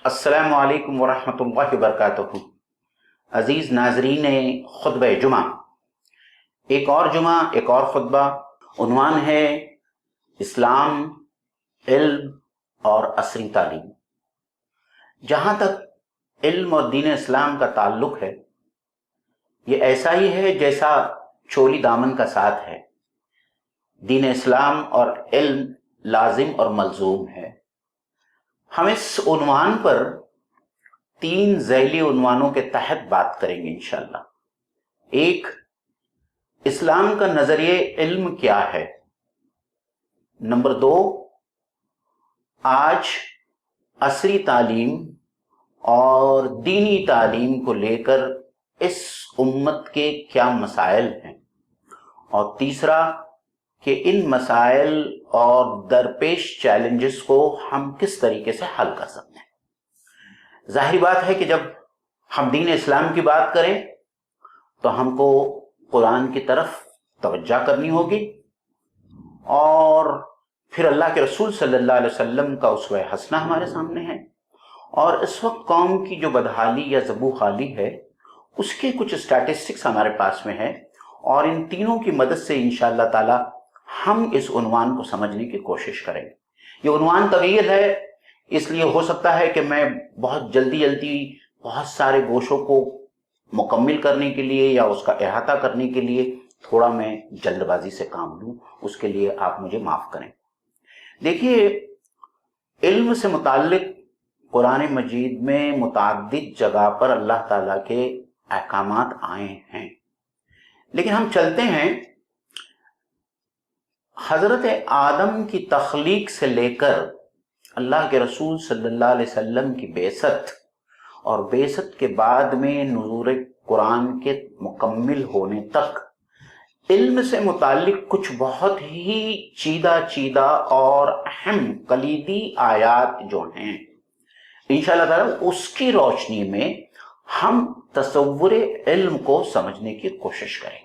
السلام علیکم ورحمۃ اللہ وبرکاتہ۔ عزیز ناظرین خطبہ جمعہ، ایک اور جمعہ، ایک اور خطبہ۔ عنوان ہے اسلام، علم اور عصری تعلیم۔ جہاں تک علم اور دین اسلام کا تعلق ہے، یہ ایسا ہی ہے جیسا چولی دامن کا ساتھ ہے۔ دین اسلام اور علم لازم اور ملزوم ہے۔ ہم اس عنوان پر 3 ذیلی عنوانوں کے تحت بات کریں گے انشاءاللہ۔ ایک، اسلام کا نظریہ علم کیا ہے؟ نمبر 2، آج عصری تعلیم اور دینی تعلیم کو لے کر اس امت کے کیا مسائل ہیں؟ اور تیسرا کہ ان مسائل اور درپیش چیلنجز کو ہم کس طریقے سے حل کر سکتے ہیں۔ ظاہری بات ہے کہ جب ہم دین اسلام کی بات کریں تو ہم کو قرآن کی طرف توجہ کرنی ہوگی، اور پھر اللہ کے رسول صلی اللہ علیہ وسلم کا اسوہ حسنہ ہمارے سامنے ہے، اور اس وقت قوم کی جو بدحالی یا زبوحالی ہے اس کے کچھ اسٹیٹسٹکس ہمارے پاس میں ہے، اور ان تینوں کی مدد سے انشاءاللہ تعالی ہم اس عنوان کو سمجھنے کی کوشش کریں گے۔ یہ عنوان طویل ہے، اس لیے ہو سکتا ہے کہ میں بہت جلدی بہت سارے گوشوں کو مکمل کرنے کے لیے یا اس کا احاطہ کرنے کے لیے تھوڑا میں جلد بازی سے کام لوں، اس کے لیے آپ مجھے معاف کریں۔ دیکھیے، علم سے متعلق قرآن مجید میں متعدد جگہ پر اللہ تعالیٰ کے احکامات آئے ہیں، لیکن ہم چلتے ہیں حضرت آدم کی تخلیق سے لے کر اللہ کے رسول صلی اللہ علیہ وسلم کی بعثت، اور بعثت کے بعد میں نزول قرآن کے مکمل ہونے تک علم سے متعلق کچھ بہت ہی چیدہ اور اہم کلیدی آیات جو ہیں، انشاءاللہ تعالی اس کی روشنی میں ہم تصور علم کو سمجھنے کی کوشش کریں گے۔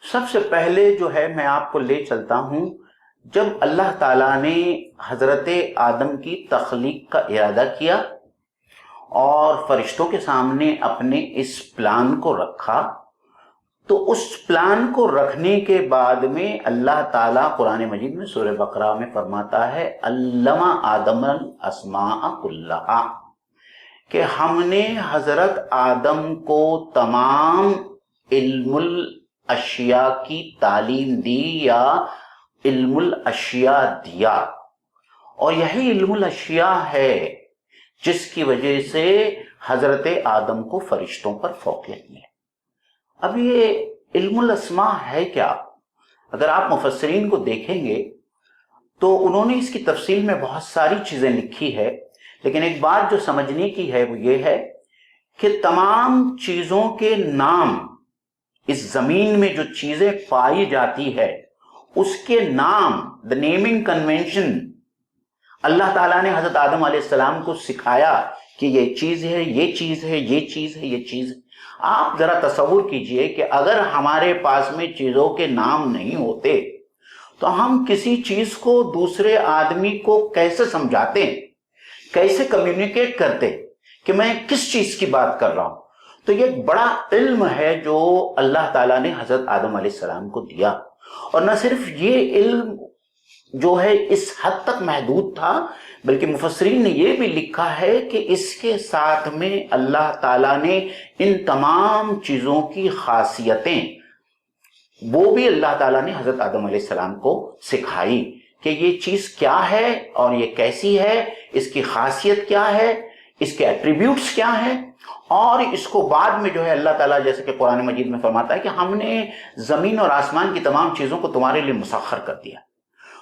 سب سے پہلے جو ہے میں آپ کو لے چلتا ہوں، جب اللہ تعالیٰ نے حضرت آدم کی تخلیق کا ارادہ کیا اور فرشتوں کے سامنے اپنے اس پلان کو رکھا، تو اس پلان کو رکھنے کے بعد میں اللہ تعالیٰ قرآن مجید میں سورہ بقرہ میں فرماتا ہے علم آدم الاسماء کلہا، کہ ہم نے حضرت آدم کو تمام علم الاشیاء کی تعلیم دی یا علم الاشیاء دیا، اور یہی علم الاشیاء ہے جس کی وجہ سے حضرت آدم کو فرشتوں پر فوقیت ملی۔ اب یہ علم الاسماء ہے کیا؟ اگر آپ مفسرین کو دیکھیں گے تو انہوں نے اس کی تفصیل میں بہت ساری چیزیں لکھی ہے، لیکن ایک بات جو سمجھنے کی ہے وہ یہ ہے کہ تمام چیزوں کے نام، اس زمین میں جو چیزیں پائی جاتی ہے اس کے نام، the naming convention، اللہ تعالیٰ نے حضرت آدم علیہ السلام کو سکھایا کہ یہ چیز ہے، یہ چیز ہے، یہ چیز ہے، یہ چیز ہے۔ آپ ذرا تصور کیجئے کہ اگر ہمارے پاس میں چیزوں کے نام نہیں ہوتے تو ہم کسی چیز کو دوسرے آدمی کو کیسے سمجھاتے، کیسے کمیونیکیٹ کرتے کہ میں کس چیز کی بات کر رہا ہوں؟ تو یہ ایک بڑا علم ہے جو اللہ تعالیٰ نے حضرت آدم علیہ السلام کو دیا، اور نہ صرف یہ علم جو ہے اس حد تک محدود تھا، بلکہ مفسرین نے یہ بھی لکھا ہے کہ اس کے ساتھ میں اللہ تعالیٰ نے ان تمام چیزوں کی خاصیتیں وہ بھی اللہ تعالیٰ نے حضرت آدم علیہ السلام کو سکھائی کہ یہ چیز کیا ہے اور یہ کیسی ہے، اس کی خاصیت کیا ہے، اس کے ایٹریبیوٹس کیا ہیں، اور اس کو بعد میں جو ہے اللہ تعالیٰ جیسے کہ قرآن مجید میں فرماتا ہے کہ ہم نے زمین اور آسمان کی تمام چیزوں کو تمہارے لیے مسخر کر دیا۔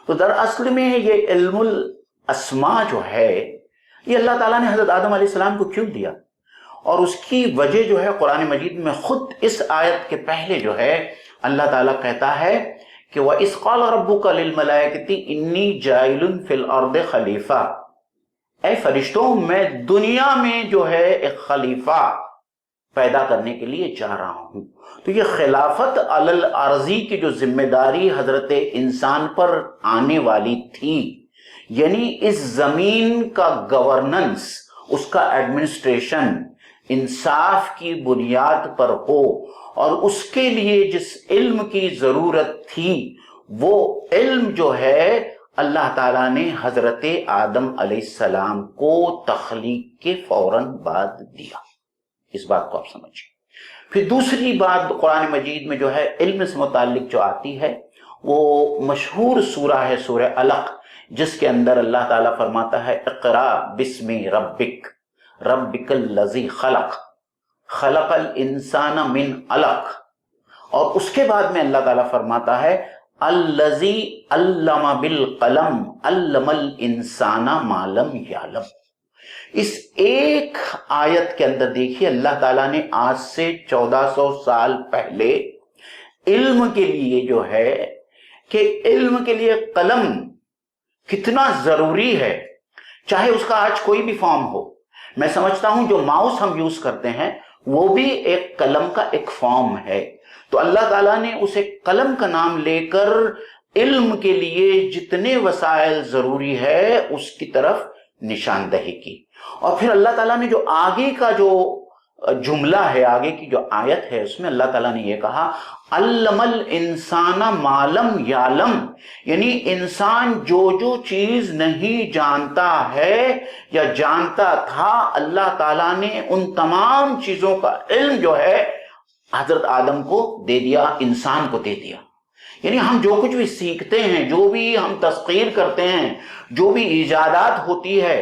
تو دراصل میں یہ علم الاسماء جو ہے یہ اللہ تعالیٰ نے حضرت آدم علیہ السلام کو کیوں دیا، اور اس کی وجہ جو ہے قرآن مجید میں خود اس آیت کے پہلے جو ہے اللہ تعالیٰ کہتا ہے کہ وَإِذْ قَالَ رَبُّكَ لِلْمَلَائِكَةِ إِنِّي جَاعِلٌ فِي الْأَرْضِ خلیفہ، اے فرشتوں میں دنیا میں جو ہے ایک خلیفہ پیدا کرنے کے لیے جا رہا ہوں۔ تو یہ خلافت علی الارضی کی جو ذمہ داری حضرت انسان پر آنے والی تھی، یعنی اس زمین کا گورننس اس کا ایڈمنسٹریشن انصاف کی بنیاد پر ہو، اور اس کے لیے جس علم کی ضرورت تھی وہ علم جو ہے اللہ تعالیٰ نے حضرت آدم علیہ السلام کو تخلیق کے فوراً بعد دیا۔ اس بات کو آپ سمجھیں۔ پھر دوسری بات قرآن مجید میں جو ہے علم سے متعلق جو آتی ہے وہ مشہور سورہ ہے سورہ علق، جس کے اندر اللہ تعالیٰ فرماتا ہے اقرا بسم ربک ربک الذی خلق خلق الانسان من علق، اور اس کے بعد میں اللہ تعالیٰ فرماتا ہے الذی علم بالقلم علم الانسان ما لم یعلم۔ اس ایک آیت کے اندر دیکھیے اللہ تعالیٰ نے آج سے 1400 سال پہلے علم کے لیے جو ہے کہ علم کے لیے قلم کتنا ضروری ہے، چاہے اس کا آج کوئی بھی فارم ہو۔ میں سمجھتا ہوں جو ماؤس ہم یوز کرتے ہیں وہ بھی ایک قلم کا ایک فارم ہے، تو اللہ تعالیٰ نے اسے قلم کا نام لے کر علم کے لیے جتنے وسائل ضروری ہے اس کی طرف نشاندہی کی۔ اور پھر اللہ تعالیٰ نے جو آگے کا جو جملہ ہے، آگے کی جو آیت ہے، اس میں اللہ تعالیٰ نے یہ کہا علم الانسان ما لم یعلم، یعنی انسان جو جو چیز نہیں جانتا ہے یا جانتا تھا، اللہ تعالیٰ نے ان تمام چیزوں کا علم جو ہے حضرت آدم کو دے دیا، انسان کو دے دیا۔ یعنی ہم جو کچھ بھی سیکھتے ہیں، جو بھی ہم تسخیر کرتے ہیں، جو بھی ایجادات ہوتی ہے،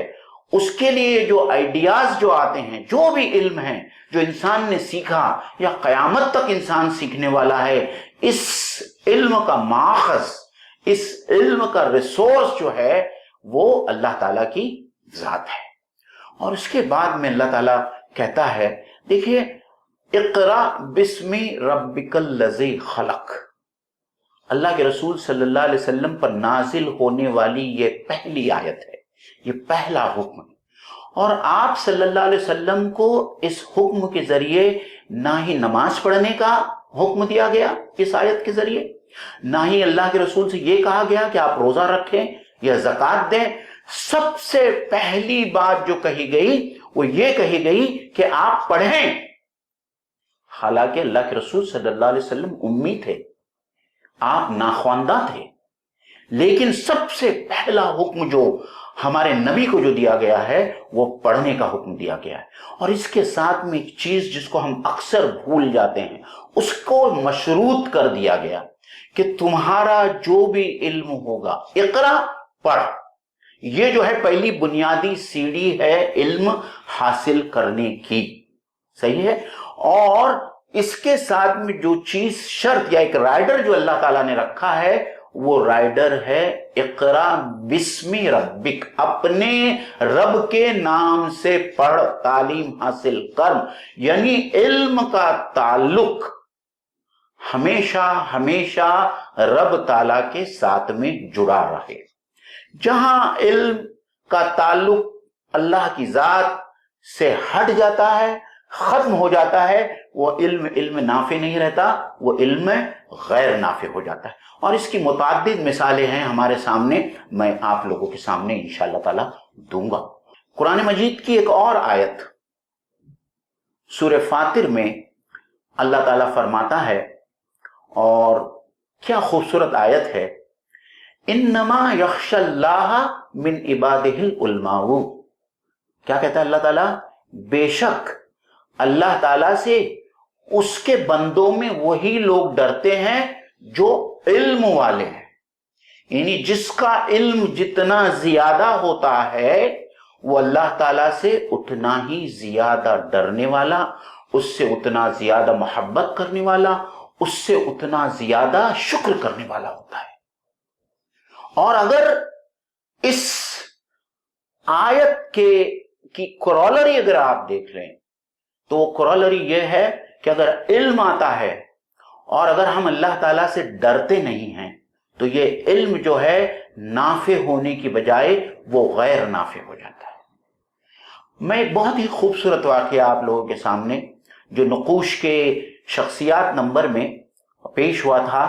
اس کے لیے جو آئیڈیاز جو آتے ہیں، جو بھی علم ہے جو انسان نے سیکھا یا قیامت تک انسان سیکھنے والا ہے، اس علم کا ماخذ، اس علم کا ریسورس جو ہے وہ اللہ تعالیٰ کی ذات ہے۔ اور اس کے بعد میں اللہ تعالیٰ کہتا ہے، دیکھیے اقرا بسم ربک الذی خلق، اللہ کے رسول صلی اللہ علیہ وسلم پر نازل ہونے والی یہ پہلی آیت ہے، یہ پہلا حکم ہے، اور آپ صلی اللہ علیہ وسلم کو اس حکم کے ذریعے نہ ہی نماز پڑھنے کا حکم دیا گیا اس آیت کے ذریعے، نہ ہی اللہ کے رسول سے یہ کہا گیا کہ آپ روزہ رکھیں یا زکوٰۃ دیں۔ سب سے پہلی بات جو کہی گئی وہ یہ کہی گئی کہ آپ پڑھیں، حالانکہ اللہ کے رسول صلی اللہ علیہ وسلم امی تھے، آپ ناخواندہ تھے، لیکن سب سے پہلا حکم جو ہمارے نبی کو جو دیا گیا ہے وہ پڑھنے کا حکم دیا گیا ہے۔ اور اس کے ساتھ میں ایک چیز جس کو ہم اکثر بھول جاتے ہیں، اس کو مشروط کر دیا گیا کہ تمہارا جو بھی علم ہوگا اقرا، پڑھ۔ یہ جو ہے پہلی بنیادی سیڑھی ہے علم حاصل کرنے کی، صحیح ہے۔ اور اس کے ساتھ میں جو چیز شرط یا ایک رائڈر جو اللہ تعالیٰ نے رکھا ہے وہ رائڈر ہے اقرا بسم ربک، اپنے رب کے نام سے پڑھ، تعلیم حاصل کر۔ یعنی علم کا تعلق ہمیشہ ہمیشہ رب تعالیٰ کے ساتھ میں جڑا رہے۔ جہاں علم کا تعلق اللہ کی ذات سے ہٹ جاتا ہے، ختم ہو جاتا ہے، وہ علم نافع نہیں رہتا، وہ علم غیر نافع ہو جاتا ہے۔ اور اس کی متعدد مثالیں ہیں ہمارے سامنے، میں آپ لوگوں کے سامنے انشاءاللہ تعالی دوں گا۔ قرآن مجید کی ایک اور آیت سورہ فاطر میں اللہ تعالیٰ فرماتا ہے، اور کیا خوبصورت آیت ہے، انما یخشی اللہ من عبادہ العلماء۔ کیا کہتا ہے اللہ تعالیٰ؟ بے شک اللہ تعالیٰ سے اس کے بندوں میں وہی لوگ ڈرتے ہیں جو علم والے ہیں۔ یعنی جس کا علم جتنا زیادہ ہوتا ہے وہ اللہ تعالیٰ سے اتنا ہی زیادہ ڈرنے والا، اس سے اتنا زیادہ محبت کرنے والا، اس سے اتنا زیادہ شکر کرنے والا ہوتا ہے۔ اور اگر اس آیت کی کرولری اگر آپ دیکھ لیں تو وہ کرولری یہ ہے کہ اگر علم آتا ہے اور اگر ہم اللہ تعالیٰ سے ڈرتے نہیں ہیں تو یہ علم جو ہے نافع ہونے کی بجائے وہ غیر نافع ہو جاتا ہے۔ میں ایک بہت ہی خوبصورت واقعہ آپ لوگوں کے سامنے جو نقوش کے شخصیات نمبر میں پیش ہوا تھا،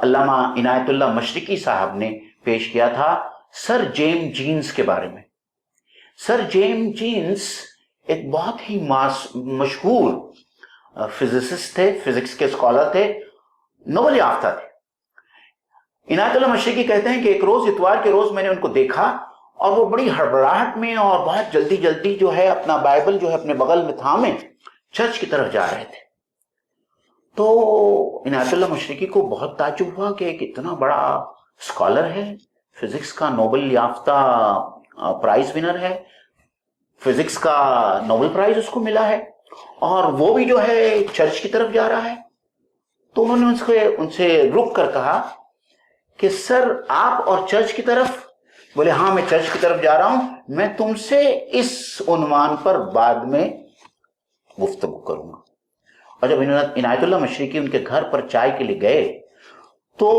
علامہ عنایت اللہ مشرقی صاحب نے پیش کیا تھا، سر جیمز جینز کے بارے میں۔ سر جیمز جینس ایک بہت ہی مشہور فزسسٹ تھے، فزکس کے اسکالر تھے، نوبل یافتہ تھے۔ عنایت اللہ مشرقی کہتے ہیں کہ ایک روز اتوار کے روز میں نے ان کو دیکھا اور وہ بڑی ہڑبڑاہٹ میں اور بہت جلدی جلدی جو ہے اپنا بائبل جو ہے اپنے بغل میں تھامے چرچ کی طرف جا رہے تھے۔ تو عنایت اللہ مشرقی کو بہت تعجب ہوا کہ ایک اتنا بڑا اسکالر ہے، فزکس کا نوبل یافتہ پرائز ونر ہے، فزکس کا نوبل پرائز اس کو ملا ہے، اور وہ بھی جو ہے چرچ کی طرف جا رہا ہے۔ تو انہوں نے ان سے رک کر کہا کہ سر آپ اور چرچ کی طرف؟ بولے ہاں میں چرچ کی طرف جا رہا ہوں، میں تم سے اس عنوان پر بعد میں گفتگو کروں گا۔ اور جب عنایت اللہ مشرقی ان کے گھر پر چائے کے لیے گئے تو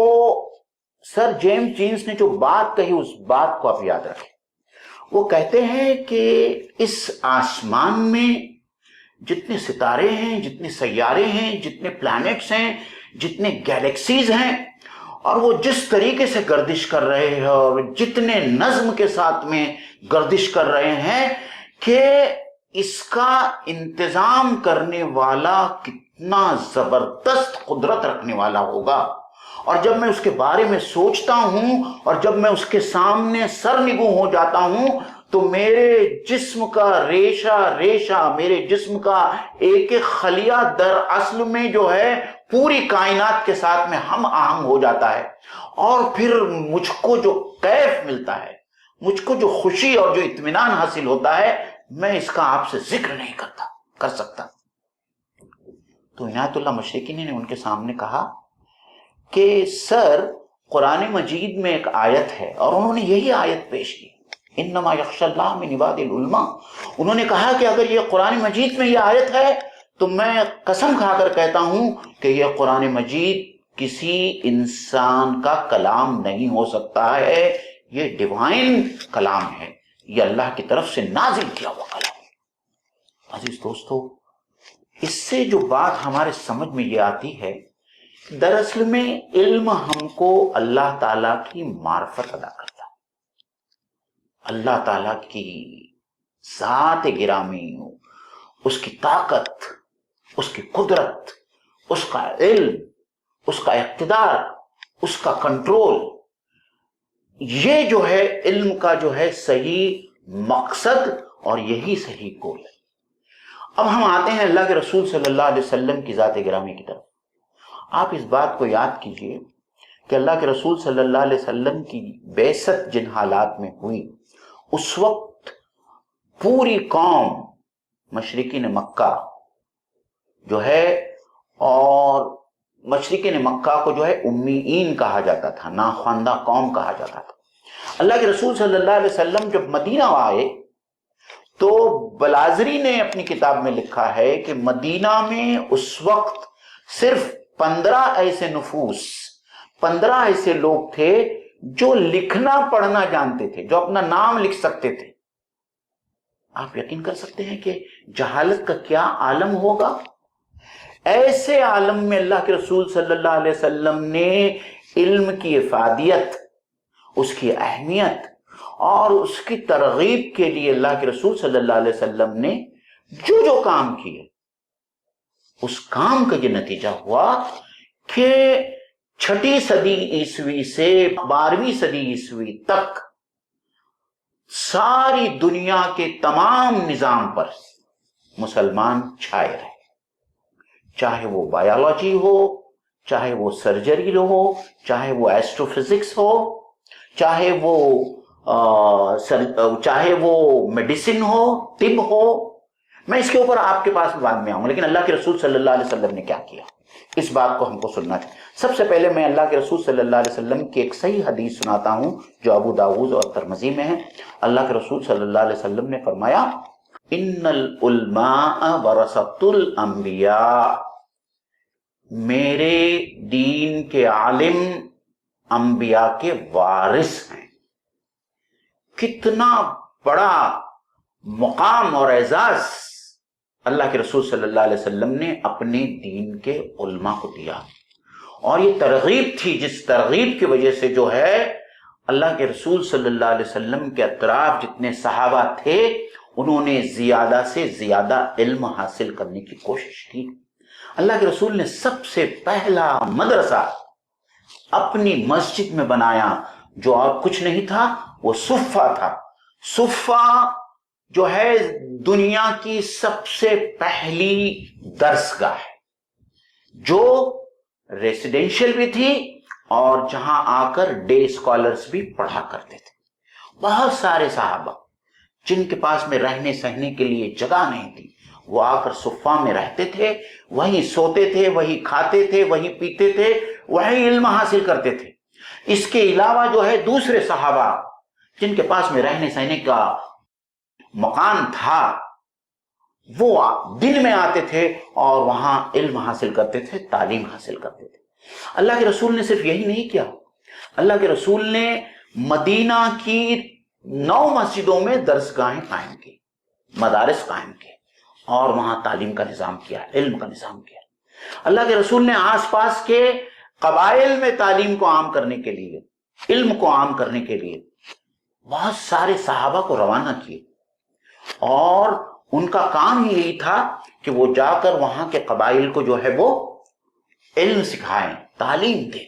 سر جیمز جینس نے جو بات کہی اس بات کو آپ یاد رکھیں۔ وہ کہتے ہیں کہ اس آسمان میں جتنے ستارے ہیں، جتنے سیارے ہیں، جتنے پلانٹس ہیں، جتنے گیلیکسیز ہیں، اور وہ جس طریقے سے گردش کر رہے ہیں اور جتنے نظم کے ساتھ میں گردش کر رہے ہیں کہ اس کا انتظام کرنے والا کتنا زبردست قدرت رکھنے والا ہوگا۔ اور جب میں اس کے بارے میں سوچتا ہوں اور جب میں اس کے سامنے سرنگوں ہو جاتا ہوں تو میرے جسم کا ریشہ ریشہ، میرے جسم کا ایک ایک خلیہ در اصل میں جو ہے پوری کائنات کے ساتھ میں ہم آہنگ ہو جاتا ہے، اور پھر مجھ کو جو کیف ملتا ہے، مجھ کو جو خوشی اور جو اطمینان حاصل ہوتا ہے، میں اس کا آپ سے ذکر نہیں کر سکتا۔ تو عنایت اللہ مشرقی نے ان کے سامنے کہا کہ سر قرآن مجید میں ایک آیت ہے، اور انہوں نے یہی آیت پیش کی، انما یخشی اللہ من عباد العلماء۔ انہوں نے کہا کہ اگر یہ قرآن مجید میں یہ آیت ہے تو میں قسم کھا کر کہتا ہوں کہ یہ قرآن مجید کسی انسان کا کلام نہیں ہو سکتا ہے، یہ ڈیوائن کلام ہے، یہ اللہ کی طرف سے نازل کیا ہوا کلام ہے۔ عزیز دوستو، اس سے جو بات ہمارے سمجھ میں یہ آتی ہے، دراصل میں علم ہم کو اللہ تعالیٰ کی معرفت ادا کرتا ہے، اللہ تعالیٰ کی ذات گرامی، اس کی طاقت، اس کی قدرت، اس کا علم، اس کا اقتدار، اس کا کنٹرول، یہ جو ہے علم کا جو ہے صحیح مقصد اور یہی صحیح گول ہے۔ اب ہم آتے ہیں اللہ کے رسول صلی اللہ علیہ وسلم کی ذات گرامی کی طرف۔ آپ اس بات کو یاد کیجئے کہ اللہ کے رسول صلی اللہ علیہ وسلم کی بعثت جن حالات میں ہوئی، اس وقت پوری قوم مشرکین مکہ جو ہے، اور مشرکین مکہ کو جو ہے امیین کہا جاتا تھا، ناخواندہ قوم کہا جاتا تھا۔ اللہ کے رسول صلی اللہ علیہ وسلم جب مدینہ آئے تو بلازری نے اپنی کتاب میں لکھا ہے کہ مدینہ میں اس وقت صرف 15 ایسے نفوس، 15 ایسے لوگ تھے جو لکھنا پڑھنا جانتے تھے، جو اپنا نام لکھ سکتے تھے۔ آپ یقین کر سکتے ہیں کہ جہالت کا کیا عالم ہوگا؟ ایسے عالم میں اللہ کے رسول صلی اللہ علیہ وسلم نے علم کی افادیت، اس کی اہمیت اور اس کی ترغیب کے لیے اللہ کے رسول صلی اللہ علیہ وسلم نے جو کام کیے، اس کام کا یہ نتیجہ ہوا کہ 6 صدی عیسوی سے 12ویں صدی عیسوی تک ساری دنیا کے تمام نظام پر مسلمان چھائے رہے، چاہے وہ بایولوجی ہو، چاہے وہ سرجری ہو، چاہے وہ ایسٹرو فزکس ہو، چاہے وہ میڈیسن ہو، طب ہو۔ میں اس کے اوپر آپ کے پاس بعد میں آؤں گا، لیکن اللہ کے رسول صلی اللہ علیہ وسلم نے کیا کیا، اس بات کو ہم کو سننا چاہیے۔ سب سے پہلے میں اللہ کے رسول صلی اللہ علیہ وسلم کی ایک صحیح حدیث سناتا ہوں جو ابو داؤد اور ترمذی میں ہے۔ اللہ کے رسول صلی اللہ علیہ وسلم نے فرمایا، ان العلماء ورثۃ الانبیاء، میرے دین کے عالم انبیاء کے وارث ہیں۔ کتنا بڑا مقام اور اعزاز اللہ کے رسول صلی اللہ علیہ وسلم نے اپنے دین کے علماء کو دیا، اور یہ ترغیب تھی جس ترغیب کی وجہ سے جو ہے اللہ کے رسول صلی اللہ علیہ وسلم کے اطراف جتنے صحابہ تھے انہوں نے زیادہ سے زیادہ علم حاصل کرنے کی کوشش کی۔ اللہ کے رسول نے سب سے پہلا مدرسہ اپنی مسجد میں بنایا جو اور کچھ نہیں تھا، وہ صفہ تھا۔ صفہ جو ہے دنیا کی سب سے پہلی درسگاہ ہے جو ریسیڈینشل بھی تھی اور جہاں آ کر ڈے اسکالرز بھی پڑھا کرتے تھے۔ بہت سارے صحابہ جن کے پاس میں رہنے سہنے کے لیے جگہ نہیں تھی وہ آ کر صفہ میں رہتے تھے، وہیں سوتے تھے، وہیں کھاتے تھے، وہیں پیتے تھے، وہیں علم حاصل کرتے تھے۔ اس کے علاوہ جو ہے دوسرے صحابہ جن کے پاس میں رہنے سہنے کا مکان تھا وہ دن میں آتے تھے اور وہاں علم حاصل کرتے تھے، تعلیم حاصل کرتے تھے۔ اللہ کے رسول نے صرف یہی نہیں کیا، اللہ کے رسول نے مدینہ کی 9 مسجدوں میں درسگاہیں قائم کی، مدارس قائم کی اور وہاں تعلیم کا نظام کیا، علم کا نظام کیا۔ اللہ کے رسول نے آس پاس کے قبائل میں تعلیم کو عام کرنے کے لیے، علم کو عام کرنے کے لیے بہت سارے صحابہ کو روانہ کیے، اور ان کا کام ہی یہی تھا کہ وہ جا کر وہاں کے قبائل کو جو ہے وہ علم سکھائیں، تعلیم دیں۔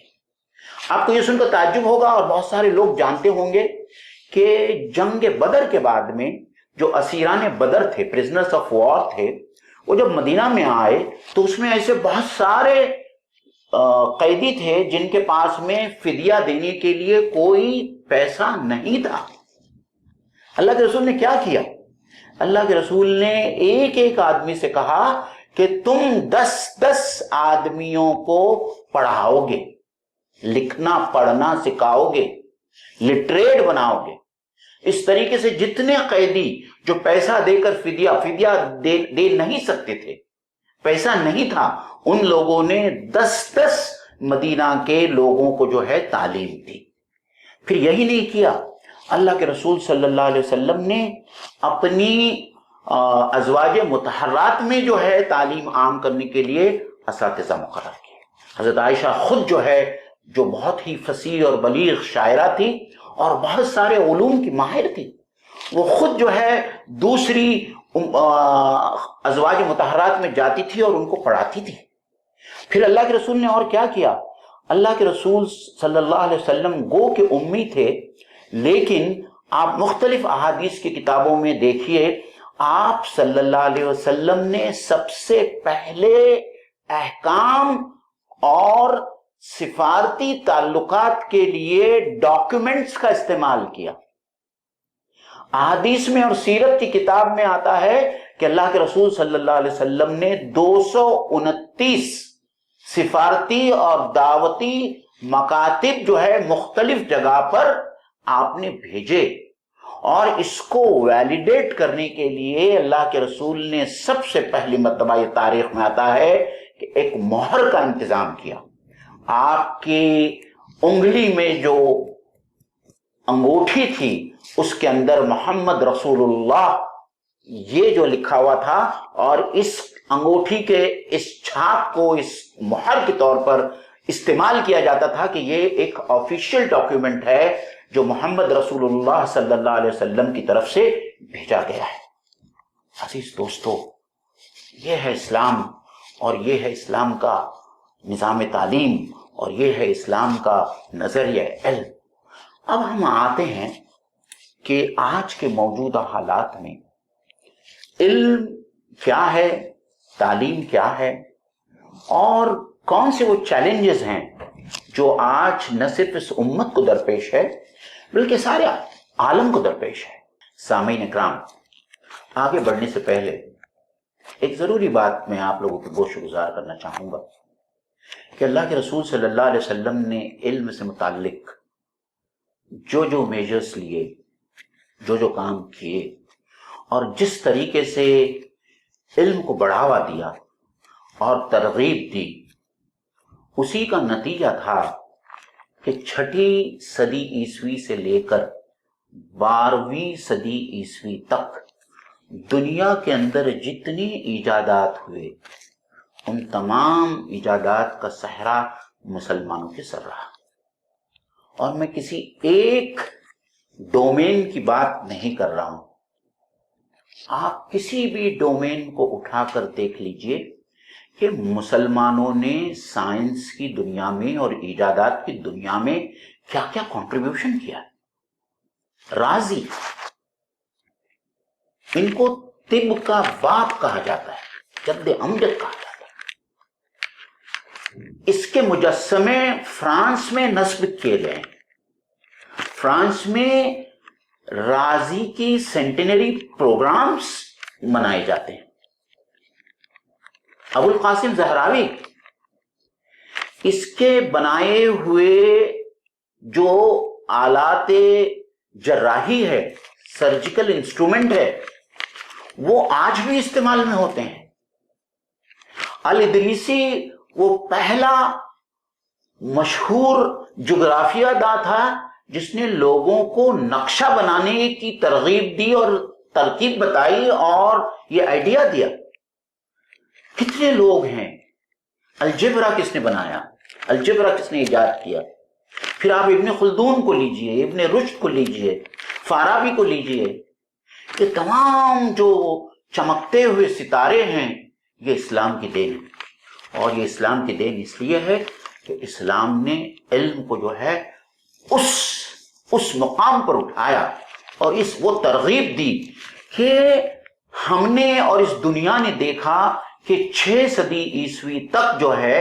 آپ کو یہ سن کر تعجب ہوگا اور بہت سارے لوگ جانتے ہوں گے کہ جنگ بدر کے بعد میں جو اسیران بدر تھے، پرزنرز آف وار تھے، وہ جب مدینہ میں آئے تو اس میں ایسے بہت سارے قیدی تھے جن کے پاس میں فدیہ دینے کے لیے کوئی پیسہ نہیں تھا۔ اللہ کے رسول نے کیا کیا؟ اللہ کے رسول نے ایک ایک آدمی سے کہا کہ تم 10 آدمیوں کو پڑھاؤ گے، لکھنا پڑھنا سکھاؤ گے، لٹریٹ بناؤ گے۔ اس طریقے سے جتنے قیدی جو پیسہ دے کر فدیہ دے نہیں سکتے تھے، پیسہ نہیں تھا، ان لوگوں نے 10 مدینہ کے لوگوں کو جو ہے تعلیم دی۔ پھر یہی نہیں کیا، اللہ کے رسول صلی اللہ علیہ وسلم نے اپنی ازواج مطہرات میں جو ہے تعلیم عام کرنے کے لیے اساتذہ مقرر کیے۔ حضرت عائشہ خود جو ہے جو بہت ہی فصیح اور بلیغ شاعرہ تھی اور بہت سارے علوم کی ماہر تھی، وہ خود جو ہے دوسری ازواج مطہرات میں جاتی تھی اور ان کو پڑھاتی تھی۔ پھر اللہ کے رسول نے اور کیا کیا؟ اللہ کے رسول صلی اللہ علیہ وسلم گو کہ امی تھے، لیکن آپ مختلف احادیث کی کتابوں میں دیکھیے، آپ صلی اللہ علیہ وسلم نے سب سے پہلے احکام اور سفارتی تعلقات کے لیے ڈاکیومنٹس کا استعمال کیا۔ احادیث میں اور سیرت کی کتاب میں آتا ہے کہ اللہ کے رسول صلی اللہ علیہ وسلم نے 229 سفارتی اور دعوتی مکاتب جو ہے مختلف جگہ پر آپ نے بھیجے، اور اس کو ویلیڈیٹ کرنے کے لیے اللہ کے رسول نے سب سے پہلی مرتبہ، یہ تاریخ میں آتا ہے، کہ ایک مہر کا انتظام کیا۔ آپ کی انگلی میں جو انگوٹھی تھی اس کے اندر محمد رسول اللہ یہ جو لکھا ہوا تھا، اور اس انگوٹھی کے اس چھاپ کو اس مہر کے طور پر استعمال کیا جاتا تھا کہ یہ ایک آفیشیل ڈاکیومنٹ ہے جو محمد رسول اللہ صلی اللہ علیہ وسلم کی طرف سے بھیجا گیا ہے۔ عزیز دوستو، یہ ہے اسلام، اور یہ ہے اسلام کا نظام تعلیم، اور یہ ہے اسلام کا نظریہ علم۔ اب ہم آتے ہیں کہ آج کے موجودہ حالات میں علم کیا ہے، تعلیم کیا ہے، اور کون سے وہ چیلنجز ہیں جو آج نہ صرف اس امت کو درپیش ہے بلکہ سارے عالم کو درپیش ہے۔ سامعین اکرام، آگے بڑھنے سے پہلے ایک ضروری بات میں آپ لوگوں کی گوش گزار کرنا چاہوں گا کہ اللہ کے رسول صلی اللہ علیہ وسلم نے علم سے متعلق جو میجرز لیے، جو کام کیے، اور جس طریقے سے علم کو بڑھاوا دیا اور ترغیب دی، اسی کا نتیجہ تھا کہ 6 صدی عیسوی سے لے کر 12ویں صدی عیسوی تک دنیا کے اندر جتنی ایجادات ہوئے ان تمام ایجادات کا صحرا مسلمانوں کے سر رہا، اور میں کسی ایک ڈومین کی بات نہیں کر رہا ہوں، آپ کسی بھی ڈومین کو اٹھا کر دیکھ لیجئے کہ مسلمانوں نے سائنس کی دنیا میں اور ایجادات کی دنیا میں کیا کیا کنٹریبیوشن کیا. رازی، ان کو طب کا باپ کہا جاتا ہے، جد امجد کہا جاتا ہے. اس کے مجسمے فرانس میں نصب کیے گئے. فرانس میں رازی کی سینٹینری پروگرامز منائے جاتے ہیں. ابو القاسم زہراوی، اس کے بنائے ہوئے جو آلات جراحی ہے، سرجیکل انسٹرومنٹ ہے، وہ آج بھی استعمال میں ہوتے ہیں. الادریسی وہ پہلا مشہور جغرافیہ داں تھا جس نے لوگوں کو نقشہ بنانے کی ترغیب دی اور ترکیب بتائی اور یہ آئیڈیا دیا. کتنے لوگ ہیں. الجبرا کس نے بنایا، الجبرا کس نے ایجاد کیا. پھر آپ ابن خلدون کو لیجئے، ابن رشد کو لیجئے، فارابی کو لیجئے. یہ تمام جو چمکتے ہوئے ستارے ہیں یہ اسلام کی دین ہے. اور یہ اسلام کی دین اس لیے ہے کہ اسلام نے علم کو جو ہے اس مقام پر اٹھایا اور وہ ترغیب دی کہ ہم نے اور اس دنیا نے دیکھا کہ 6 صدی عیسوی تک جو ہے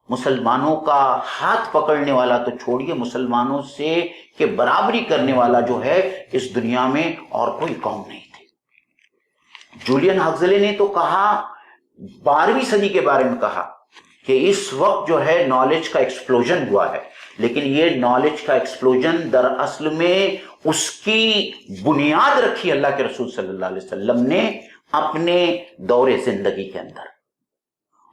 مسلمانوں کا ہاتھ پکڑنے والا تو چھوڑیے، مسلمانوں سے کہ برابری کرنے والا جو ہے اس دنیا میں اور کوئی قوم نہیں تھی. جولین ہگزلے نے تو کہا، 12ویں صدی کے بارے میں کہا کہ اس وقت جو ہے نالج کا ایکسپلوژن ہوا ہے، لیکن یہ نالج کا ایکسپلوژن دراصل میں اس کی بنیاد رکھی اللہ کے رسول صلی اللہ علیہ وسلم نے اپنے دور زندگی کے اندر.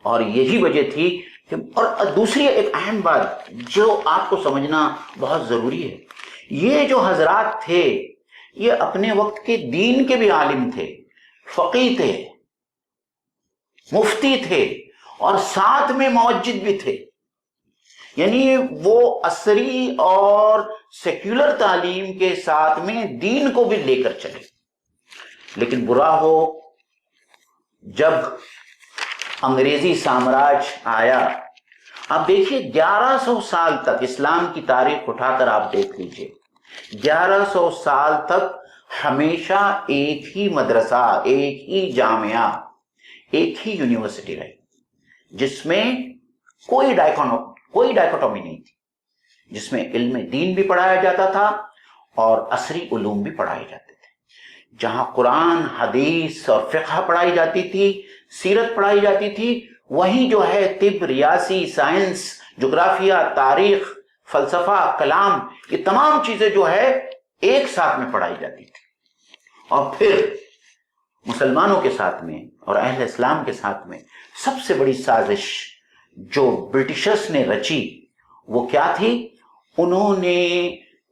اور یہی وجہ تھی کہ، اور دوسری ایک اہم بات جو آپ کو سمجھنا بہت ضروری ہے، یہ جو حضرات تھے یہ اپنے وقت کے دین کے بھی عالم تھے، فقیہ تھے، مفتی تھے، اور ساتھ میں موجد بھی تھے. یعنی وہ عصری اور سیکولر تعلیم کے ساتھ میں دین کو بھی لے کر چلے. لیکن برا ہو جب انگریزی سامراج آیا. آپ دیکھیے 1100 سال تک اسلام کی تاریخ اٹھا کر آپ دیکھ لیجئے، 1100 سال تک ہمیشہ ایک ہی مدرسہ، ایک ہی جامعہ، ایک ہی یونیورسٹی رہی جس میں کوئی ڈائکوٹومی نہیں تھی، جس میں علم دین بھی پڑھایا جاتا تھا اور عصری علوم بھی پڑھائے جاتے تھے. جہاں قرآن، حدیث اور فقہ پڑھائی جاتی تھی، سیرت پڑھائی جاتی تھی، وہیں جو ہے طب، ریاضی، سائنس، جغرافیہ، تاریخ، فلسفہ، کلام، یہ تمام چیزیں جو ہے ایک ساتھ میں پڑھائی جاتی تھی. اور پھر مسلمانوں کے ساتھ میں اور اہل اسلام کے ساتھ میں سب سے بڑی سازش جو برٹشرز نے رچی وہ کیا تھی؟ انہوں نے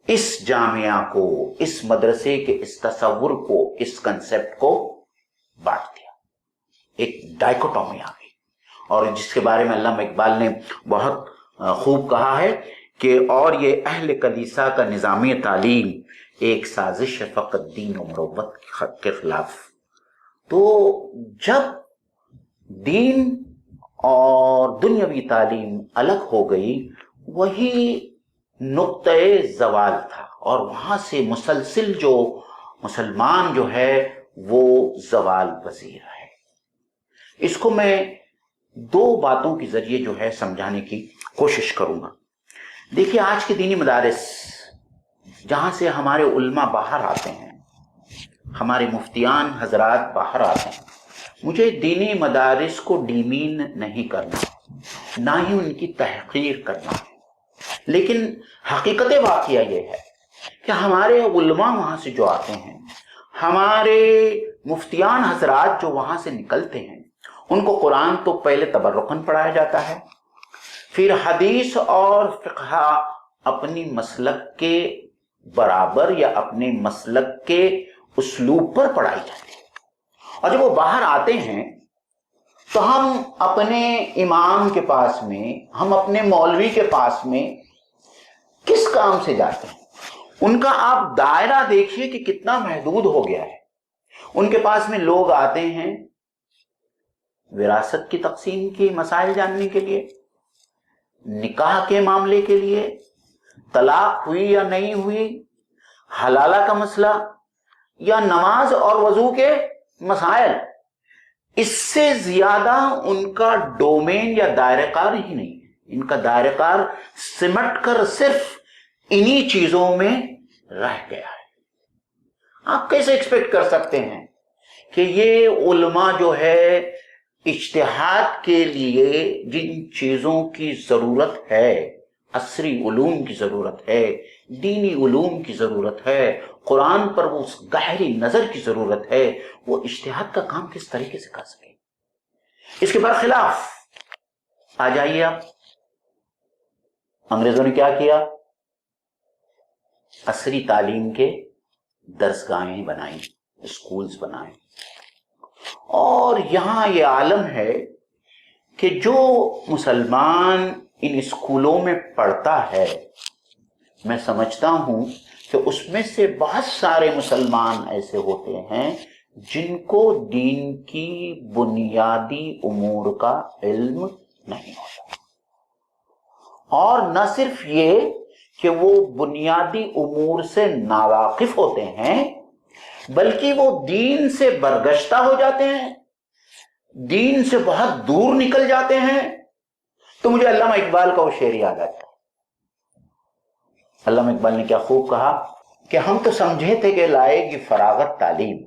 اس جامعہ کو، اس مدرسے کے اس تصور کو، اس کنسپٹ کو بانٹ دیا. ایک ڈائکوٹومی آ گئی، اور جس کے بارے میں علامہ اقبال نے بہت خوب کہا ہے کہ اور یہ اہل کلیسا کا نظامی تعلیم ایک سازش ہے فقط دین و مروت کے خلاف. تو جب دین اور دنیاوی تعلیم الگ ہو گئی، وہی نقطۂ زوال تھا، اور وہاں سے مسلسل جو مسلمان جو ہے وہ زوال پذیر ہے. اس کو میں 2 باتوں کے ذریعے جو ہے سمجھانے کی کوشش کروں گا. دیکھیے آج کے دینی مدارس جہاں سے ہمارے علماء باہر آتے ہیں، ہمارے مفتیان حضرات باہر آتے ہیں، مجھے دینی مدارس کو ڈیمین نہیں کرنا، نہ ہی ان کی تحقیر کرنا، لیکن حقیقت واقعہ یہ ہے کہ ہمارے علماء وہاں سے جو آتے ہیں، ہمارے مفتیان حضرات جو وہاں سے نکلتے ہیں، ان کو قرآن تو پہلے تبرکاً پڑھایا جاتا ہے، پھر حدیث اور فقہ اپنی مسلک کے برابر یا اپنے مسلک کے اسلوب پر پڑھائی جاتی ہے. اور جب وہ باہر آتے ہیں تو ہم اپنے امام کے پاس میں، ہم اپنے مولوی کے پاس میں کس کام سے جاتے ہیں، ان کا آپ دائرہ دیکھیے کہ کتنا محدود ہو گیا ہے۔ ان کے پاس میں لوگ آتے ہیں وراثت کی تقسیم کے مسائل جاننے کے لیے، نکاح کے معاملے کے لیے، طلاق ہوئی یا نہیں ہوئی، حلالہ کا مسئلہ، یا نماز اور وضو کے مسائل۔ اس سے زیادہ ان کا ڈومین یا دائرہ کار ہی نہیں ہے۔ ان کا دائرہ کار سمٹ کر صرف انہی چیزوں میں رہ گیا ہے۔ آپ کیسے ایکسپیکٹ کر سکتے ہیں کہ یہ علماء جو ہے اجتہاد کے لیے جن چیزوں کی ضرورت ہے، عصری علوم کی ضرورت ہے، دینی علوم کی ضرورت ہے، قرآن پر وہ گہری نظر کی ضرورت ہے، وہ اجتہاد کا کام کس طریقے سے کر سکے؟ اس کے برخلاف آ جائیے آپ، انگریزوں نے کیا کیا؟ عصری تعلیم کے درسگاہیں بنائیں، اسکولز بنائیں، اور یہاں یہ عالم ہے کہ جو مسلمان ان اسکولوں میں پڑھتا ہے، میں سمجھتا ہوں کہ اس میں سے بہت سارے مسلمان ایسے ہوتے ہیں جن کو دین کی بنیادی امور کا علم نہیں ہوتا، اور نہ صرف یہ کہ وہ بنیادی امور سے ناواقف ہوتے ہیں، بلکہ وہ دین سے برگشتہ ہو جاتے ہیں، دین سے بہت دور نکل جاتے ہیں۔ تو مجھے علامہ اقبال کا وہ شعر یاد آتا ہے۔ علامہ اقبال نے کیا خوب کہا کہ ہم تو سمجھے تھے کہ لائے گی فراغت تعلیم،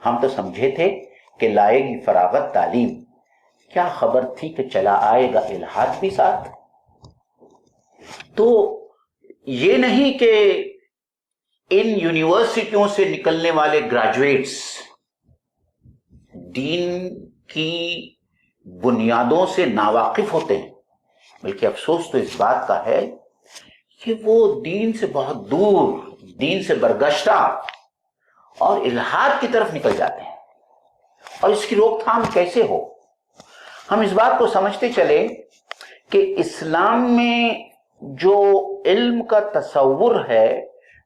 ہم تو سمجھے تھے کہ لائے گی فراغت تعلیم، کیا خبر تھی کہ چلا آئے گا الحاد بھی ساتھ۔ تو یہ نہیں کہ ان یونیورسٹیوں سے نکلنے والے گریجویٹس دین کی بنیادوں سے ناواقف ہوتے ہیں، بلکہ افسوس تو اس بات کا ہے کہ وہ دین سے بہت دور، دین سے برگشتہ اور الحاد کی طرف نکل جاتے ہیں۔ اور اس کی روک تھام کیسے ہو؟ ہم اس بات کو سمجھتے چلے کہ اسلام میں جو علم کا تصور ہے،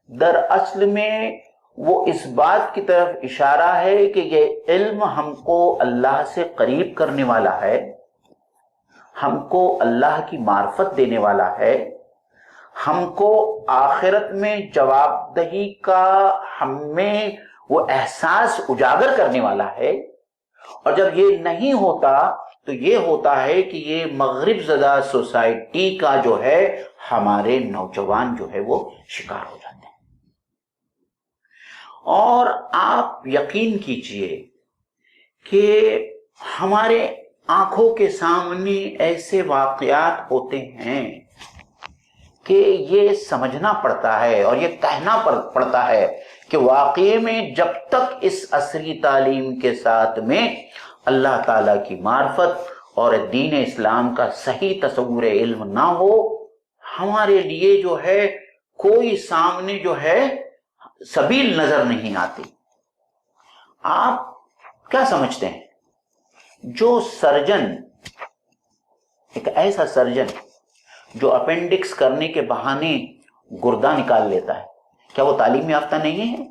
دراصل میں وہ اس بات کی طرف اشارہ ہے کہ یہ علم ہم کو اللہ سے قریب کرنے والا ہے، ہم کو اللہ کی معرفت دینے والا ہے، ہم کو آخرت میں جواب دہی کا ہم میں وہ احساس اجاگر کرنے والا ہے۔ اور جب یہ نہیں ہوتا تو یہ ہوتا ہے کہ یہ مغرب زدہ سوسائٹی کا جو ہے ہمارے نوجوان جو ہے وہ شکار ہو جاتے ہیں۔ اور آپ یقین کیجئے کہ ہمارے آنکھوں کے سامنے ایسے واقعات ہوتے ہیں کہ یہ سمجھنا پڑتا ہے اور یہ کہنا پڑتا ہے کہ واقعے میں جب تک اس عصری تعلیم کے ساتھ میں اللہ تعالیٰ کی معرفت اور دین اسلام کا صحیح تصور علم نہ ہو، ہمارے لیے جو ہے کوئی سامنے جو ہے سبیل نظر نہیں آتی۔ آپ کیا سمجھتے ہیں جو سرجن، ایک ایسا سرجن جو اپینڈکس کرنے کے بہانے گردہ نکال لیتا ہے، کیا وہ تعلیم یافتہ نہیں ہے؟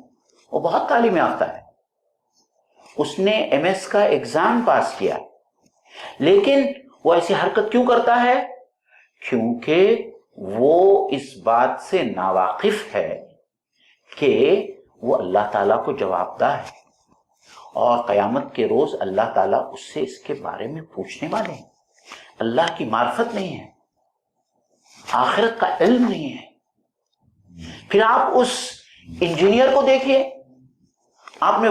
وہ بہت تعلیم یافتہ ہے، اس نے ایم ایس کا ایگزام پاس کیا، لیکن وہ ایسی حرکت کیوں کرتا ہے؟ کیونکہ وہ اس بات سے ناواقف ہے کہ وہ اللہ تعالیٰ کو جواب دہ ہے، اور قیامت کے روز اللہ تعالیٰ اس سے اس کے بارے میں پوچھنے والے ہیں۔ اللہ کی معرفت نہیں ہے، آخرت کا علم نہیں ہے۔ پھر آپ اس انجینئر کو دیکھیے، آپ نے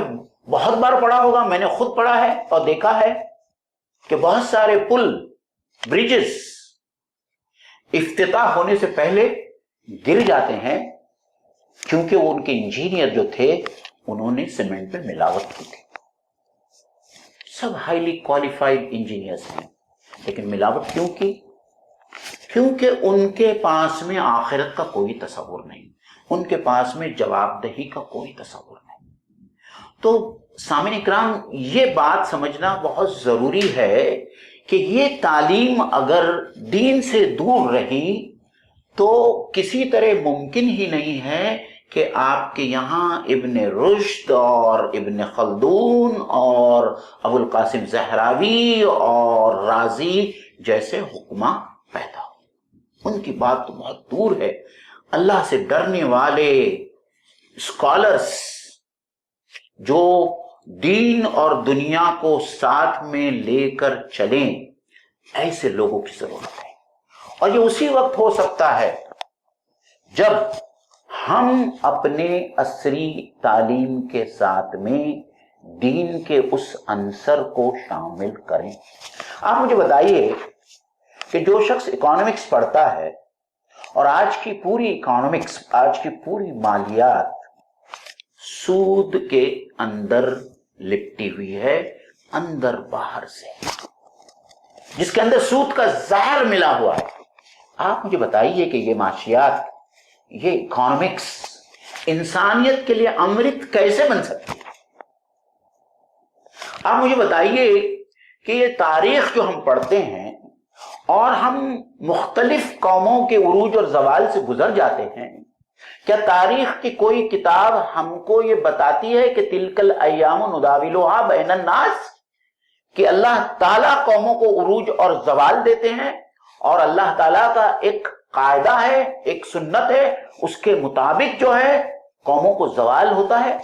بہت بار پڑھا ہوگا، میں نے خود پڑھا ہے اور دیکھا ہے کہ بہت سارے پل، برجز افتتاح ہونے سے پہلے گر جاتے ہیں کیونکہ وہ ان کے انجینئر جو تھے انہوں نے سیمنٹ میں ملاوٹ کی تھی۔ سب ہائیلی کوالیفائڈ انجینئرز ہیں، لیکن ملاوٹ کیوں کی؟ کیونکہ ان کے پاس میں آخرت کا کوئی تصور نہیں، ان کے پاس میں جواب دہی کا کوئی تصور نہیں۔ تو سامعین اکرام، یہ بات سمجھنا بہت ضروری ہے کہ یہ تعلیم اگر دین سے دور رہی تو کسی طرح ممکن ہی نہیں ہے کہ آپ کے یہاں ابن رشد اور ابن خلدون اور ابو القاسم زہراوی اور رازی جیسے حکماء پیدا ہو. ان کی بات تو بہت دور ہے. اللہ سے ڈرنے والے اسکالرس جو دین اور دنیا کو ساتھ میں لے کر چلیں، ایسے لوگوں کی ضرورت ہے. اور یہ اسی وقت ہو سکتا ہے جب ہم اپنے عصری تعلیم کے ساتھ میں دین کے اس عنصر کو شامل کریں. آپ مجھے بتائیے کہ جو شخص اکانومکس پڑھتا ہے اور آج کی پوری اکانومکس، آج کی پوری مالیات سود کے اندر لپٹی ہوئی ہے، اندر باہر سے، جس کے اندر سود کا زہر ملا ہوا ہے. آپ مجھے بتائیے کہ یہ معاشیات، یہ اکانومکس انسانیت کے لیے امرت کیسے بن سکتی ہے؟ آپ مجھے بتائیے کہ یہ تاریخ جو ہم پڑھتے ہیں اور ہم مختلف قوموں کے عروج اور زوال سے گزر جاتے ہیں، کیا تاریخ کی کوئی کتاب ہم کو یہ بتاتی ہے کہ تلک الایام نداولھا بین الناس، کہ اللہ تعالیٰ قوموں کو عروج اور زوال دیتے ہیں اور اللہ تعالیٰ کا ایک قاعدہ ہے، ایک سنت ہے، اس کے مطابق جو ہے قوموں کو زوال ہوتا ہے؟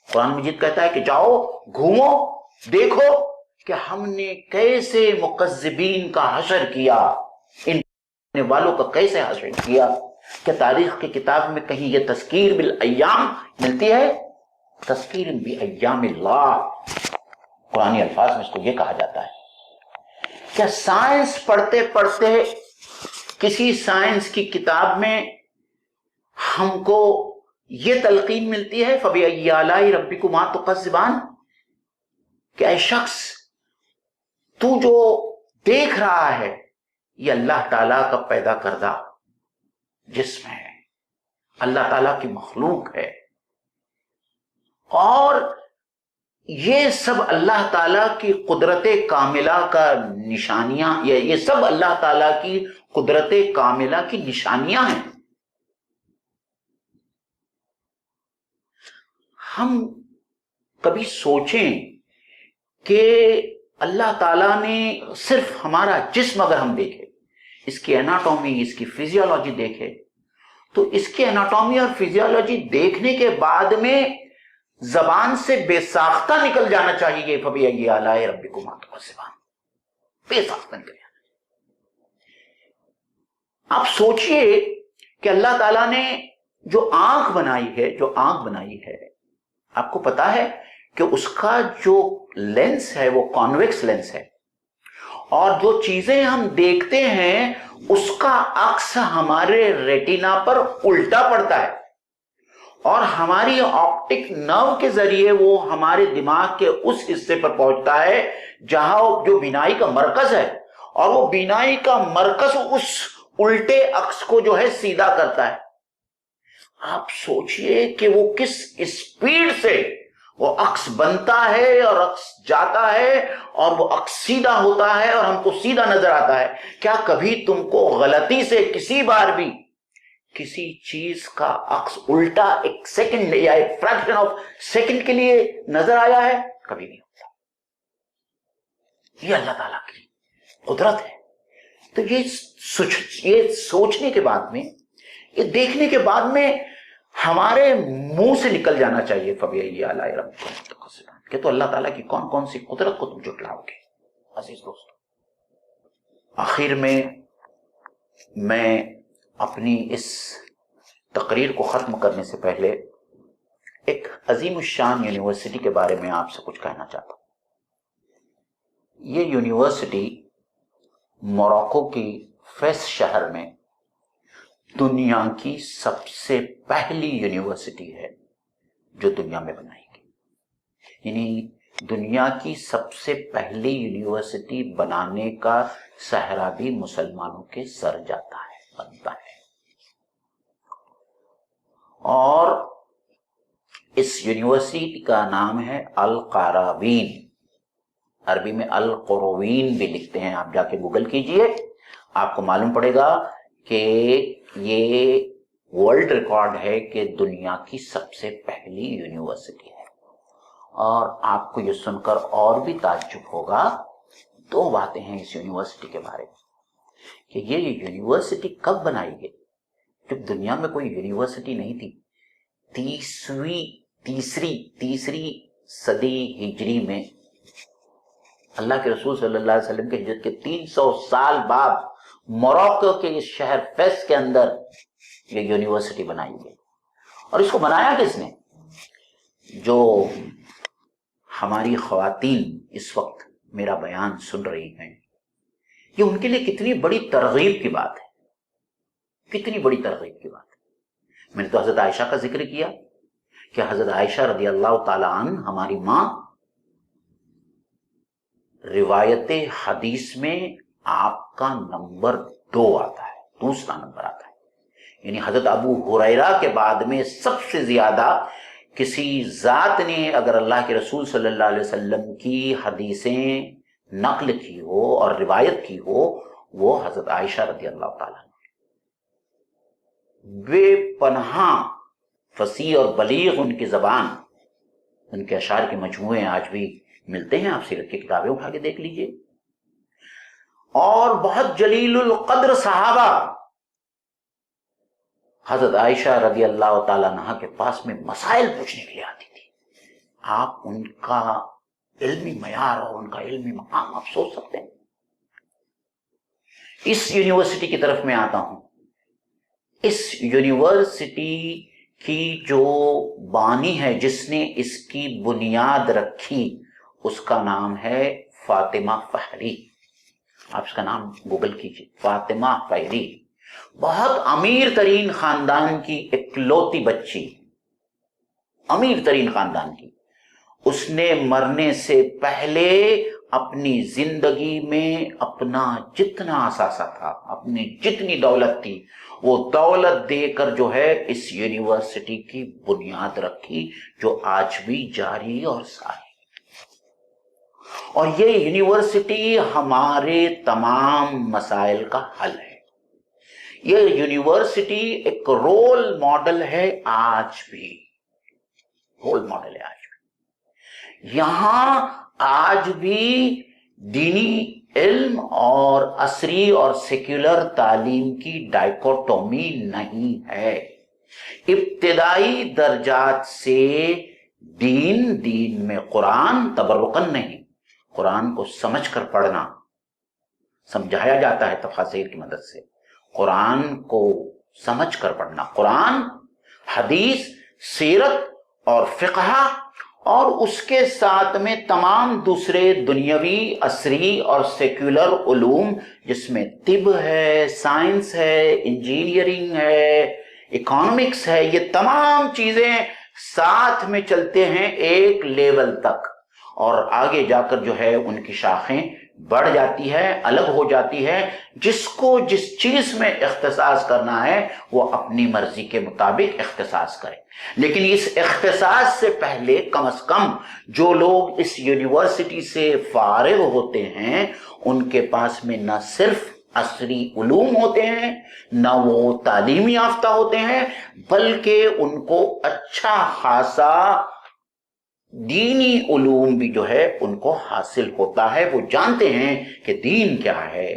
قرآن مجید کہتا ہے کہ جاؤ گھومو، دیکھو کہ ہم نے کیسے مکذبین کا حشر کیا، ان والوں کا کیسے حشر کیا. کہ تاریخ کی کتاب میں کہیں یہ تذکیر بالایام ملتی ہے؟ تذکیر بایام اللہ، قرآنی الفاظ میں اس کو یہ کہا جاتا ہے. کیا سائنس پڑھتے پڑھتے کسی سائنس کی کتاب میں ہم کو یہ تلقین ملتی ہے فَبِأَيِّ آلَاءِ رَبِّكُمَا تُكَذِّبَانِ، کہ اے شخص تو جو دیکھ رہا ہے یہ اللہ تعالیٰ کا پیدا کردہ جسم ہے، اللہ تعالیٰ کی مخلوق ہے، اور یہ سب اللہ تعالیٰ کی قدرت کاملہ کا نشانیاں، یہ سب اللہ تعالیٰ کی قدرت کاملہ کی نشانیاں ہیں. ہم کبھی سوچیں کہ اللہ تعالیٰ نے صرف ہمارا جسم اگر ہم دیکھیں، اس کی اناٹومی، اس کی فزیولوجی دیکھیں، تو اس کی اناٹومی اور فزیولوجی دیکھنے کے بعد میں زبان سے بے ساختہ نکل جانا چاہیے فَبِأَيِّ آلَاءِ رَبِّكُمَا تُكَذِّبَانِ، بے ساختہ نکل جانا. آپ سوچئے کہ اللہ تعالیٰ نے جو آنکھ بنائی ہے، آپ کو پتا ہے کہ اس کا جو لینس ہے وہ کانویکس لینس ہے، اور جو چیزیں ہم دیکھتے ہیں اس کا عکس ہمارے ریٹینا پر الٹا پڑتا ہے، اور ہماری آپٹک نرو کے ذریعے وہ ہمارے دماغ کے اس حصے پر پہنچتا ہے جہاں جو بینائی کا مرکز ہے، اور وہ بینائی کا مرکز اس الٹے عکس کو جو ہے سیدھا کرتا ہے. آپ سوچئے کہ وہ کس اسپیڈ سے وہ عکس بنتا ہے اور عکس جاتا ہے اور وہ عکس سیدھا ہوتا ہے اور ہم کو سیدھا نظر آتا ہے. کیا کبھی تم کو غلطی سے کسی بار بھی کسی چیز کا عکس الٹا ایک سیکنڈ یا ایک فریکشن آف سیکنڈ کے لیے نظر آیا ہے؟ کبھی نہیں ہوتا. یہ اللہ تعالیٰ کی قدرت ہے. تو یہ سوچنے کے بعد میں، یہ دیکھنے کے بعد میں ہمارے منہ سے نکل جانا چاہیے فَبِأَيِّ آلَاءِ رَبِّكُمَا تُكَذِّبَانِ، کہ تو اللہ تعالیٰ کی کون کون سی قدرت کو تم جھٹلاؤ گے. عزیز دوستو، آخر میں اپنی اس تقریر کو ختم کرنے سے پہلے ایک عظیم الشان یونیورسٹی کے بارے میں آپ سے کچھ کہنا چاہتا ہوں. یہ یونیورسٹی موراکو کی فیس شہر میں دنیا کی سب سے پہلی یونیورسٹی ہے جو دنیا میں بنائی گئی. یعنی دنیا کی سب سے پہلی یونیورسٹی بنانے کا سہرا بھی مسلمانوں کے سر جاتا ہے، بنتا ہے. اور اس یونیورسٹی کا نام ہے القروین، عربی میں القروین بھی لکھتے ہیں. آپ جا کے گوگل کیجئے، آپ کو معلوم پڑے گا کہ یہ ورلڈ ریکارڈ ہے کہ دنیا کی سب سے پہلی یونیورسٹی ہے. اور آپ کو یہ سن کر اور بھی تعجب ہوگا، دو باتیں ہیں اس یونیورسٹی کے بارے میں کہ یہ یونیورسٹی کب بنائی گئی. جب دنیا میں کوئی یونیورسٹی نہیں تھی، تیسری صدی ہجری میں اللہ کے رسول صلی اللہ علیہ وسلم کے ہجرت کے 300 سال بعد موروکو کے اس شہر فیس کے اندر یہ یونیورسٹی بنائی گئی. اور اس کو بنایا کس نے؟ جو ہماری خواتین اس وقت میرا بیان سن رہی ہیں، یہ ان کے لیے کتنی بڑی ترغیب کی بات ہے، کتنی بڑی ترغیب کی بات ہے. میں نے تو حضرت عائشہ کا ذکر کیا کہ حضرت عائشہ رضی اللہ تعالی عنہ ہماری ماں، روایت حدیث میں آپ کا نمبر 2 آتا ہے، دوسرا نمبر آتا ہے. یعنی حضرت ابو ہریرہ کے بعد میں سب سے زیادہ کسی ذات نے اگر اللہ کے رسول صلی اللہ علیہ وسلم کی حدیثیں نقل کی ہو اور روایت کی ہو، وہ حضرت عائشہ رضی اللہ تعالیٰ. بے پناہ فصیح اور بلیغ ان کی زبان، ان کے اشعار کے مجموعے آج بھی ملتے ہیں، آپ سیرت کی کتابیں اٹھا کے دیکھ لیجئے. اور بہت جلیل القدر صحابہ حضرت عائشہ رضی اللہ تعالیٰ عنہ کے پاس میں مسائل پوچھنے کے لیے آتی تھی. آپ ان کا علمی معیار اور ان کا علمی مقام آپ سوچ سکتے ہیں. اس یونیورسٹی کی طرف میں آتا ہوں. اس یونیورسٹی کی جو بانی ہے، جس نے اس کی بنیاد رکھی، اس کا نام ہے فاطمہ فہری. آپ اس کا نام گوگل کیجئے، فاطمہ فہری. بہت امیر ترین خاندان کی اکلوتی بچی، امیر ترین خاندان کی. اس نے مرنے سے پہلے اپنی زندگی میں اپنا جتنا اثاثہ تھا، اپنی جتنی دولت تھی، وہ دولت دے کر جو ہے اس یونیورسٹی کی بنیاد رکھی، جو آج بھی جاری اور ساری. اور یہ یونیورسٹی ہمارے تمام مسائل کا حل ہے. یہ یونیورسٹی ایک رول ماڈل ہے، آج بھی رول ماڈل ہے. آج بھی یہاں آج بھی دینی علم اور عصری اور سیکولر تعلیم کی ڈائیکوٹومی نہیں ہے. ابتدائی درجات سے دین میں قرآن تبرکن نہیں، قرآن کو سمجھ کر پڑھنا سمجھایا جاتا ہے تفاسیر کی مدد سے. قرآن کو سمجھ کر پڑھنا، قرآن، حدیث، سیرت اور فقہ اور اس کے ساتھ میں تمام دوسرے دنیاوی، عصری اور سیکولر علوم، جس میں طب ہے، سائنس ہے، انجینئرنگ ہے، اکانومکس ہے، یہ تمام چیزیں ساتھ میں چلتے ہیں ایک لیول تک، اور آگے جا کر جو ہے ان کی شاخیں بڑھ جاتی ہے، الگ ہو جاتی ہے. جس کو جس چیز میں اختصاص کرنا ہے وہ اپنی مرضی کے مطابق اختصاص کرے. لیکن اس اختصاص سے پہلے کم از کم جو لوگ اس یونیورسٹی سے فارغ ہوتے ہیں، ان کے پاس میں نہ صرف عصری علوم ہوتے ہیں، نہ وہ تعلیم یافتہ ہوتے ہیں، بلکہ ان کو اچھا خاصا دینی علوم بھی جو ہے ان کو حاصل ہوتا ہے. وہ جانتے ہیں کہ دین کیا ہے،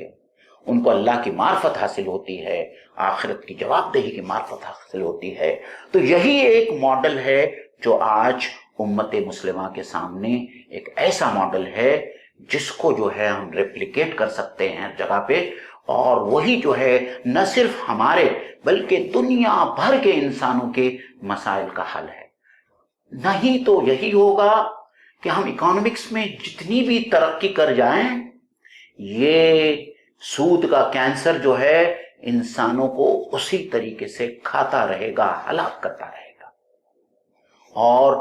ان کو اللہ کی معرفت حاصل ہوتی ہے، آخرت کی جواب دہی کی معرفت حاصل ہوتی ہے. تو یہی ایک ماڈل ہے جو آج امت مسلمہ کے سامنے ایک ایسا ماڈل ہے جس کو جو ہے ہم ریپلیکیٹ کر سکتے ہیں ہر جگہ پہ، اور وہی جو ہے نہ صرف ہمارے بلکہ دنیا بھر کے انسانوں کے مسائل کا حل ہے. نہیں تو یہی ہوگا کہ ہم اکانومکس میں جتنی بھی ترقی کر جائیں، یہ سود کا کینسر جو ہے انسانوں کو اسی طریقے سے کھاتا رہے گا، ہلاک کرتا رہے گا. اور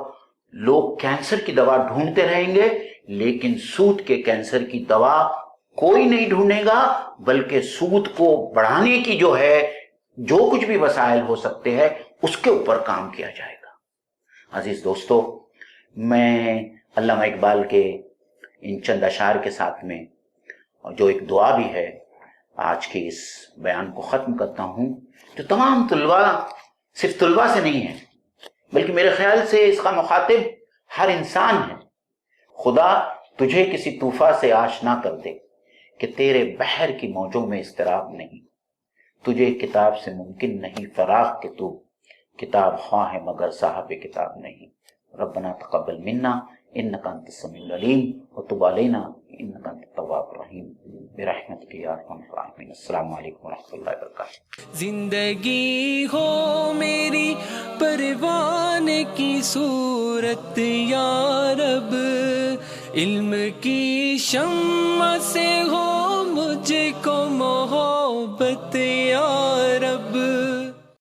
لوگ کینسر کی دوا ڈھونڈتے رہیں گے، لیکن سود کے کینسر کی دوا کوئی نہیں ڈھونڈے گا، بلکہ سود کو بڑھانے کی جو ہے جو کچھ بھی وسائل ہو سکتے ہیں اس کے اوپر کام کیا جائے گا. عزیز دوستو، میں علامہ اقبال کے ان چند اشعار کے ساتھ میں، جو ایک دعا بھی ہے، آج کے اس بیان کو ختم کرتا ہوں، جو تمام طلباء، صرف طلباء سے نہیں ہے بلکہ میرے خیال سے اس کا مخاطب ہر انسان ہے۔ خدا تجھے کسی طوفان سے آشنا کر دے کہ تیرے بحر کی موجوں میں اضطراب نہیں، تجھے کتاب سے ممکن نہیں فراغ کہ تو کتاب خواہ ہے مگر صاحب کتاب نہیں۔ ربنا تقبل منا انک انت السمیع العلیم وتب علینا انک انت التواب الرحیم برحمتک یا ارحم الراحمین۔ السلام علیکم ورحمۃ اللہ وبرکاتہ۔ زندگی ہو میری پروان کی صورت یا رب، علم کی شمع سے ہو مجھ کو محبت یا